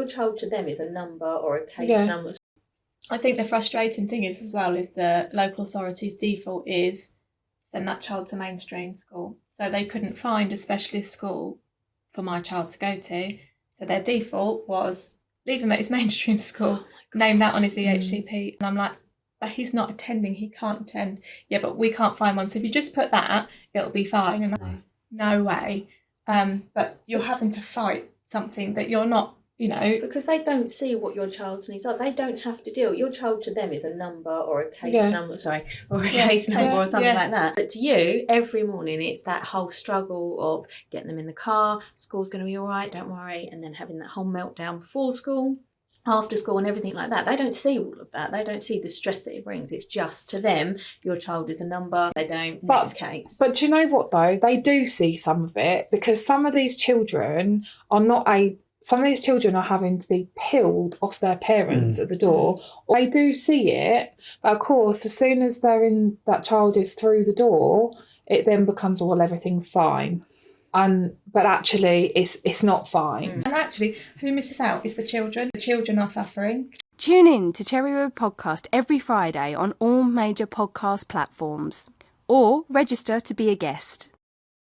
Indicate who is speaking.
Speaker 1: Your child to them is a number or a case number.
Speaker 2: I think the frustrating thing is as well is the local authorities' default is send that child to mainstream school. So they couldn't find a specialist school for my child to go to. So their default was leave him at his mainstream school, name that on his EHCP. And I'm like, but he's not attending, he can't attend. Yeah, but we can't find one. So if you just put that, it'll be fine. And I'm like, no way. But you're having to fight something that you're not,
Speaker 1: because they don't see what your child's needs are. They don't have to deal. Your child to them is a number or a case number, or a case number or something like that. But to you, every morning, it's that whole struggle of getting them in the car, school's going to be all right, don't worry, and then having that whole meltdown before school, after school and everything like that. They don't see all of that. They don't see the stress that it brings. It's just to them, your child is a number. They don't, next case.
Speaker 3: But do you know what though? They do see some of it, because some of these children some of these children are having to be peeled off their parents at the door. They do see it, but of course, as soon as that child is through the door, it then becomes, well, everything's fine. But actually, it's not fine.
Speaker 2: And actually, who misses out is the children. The children are suffering.
Speaker 4: Tune in to Cherrywood Podcast every Friday on all major podcast platforms, or register to be a guest.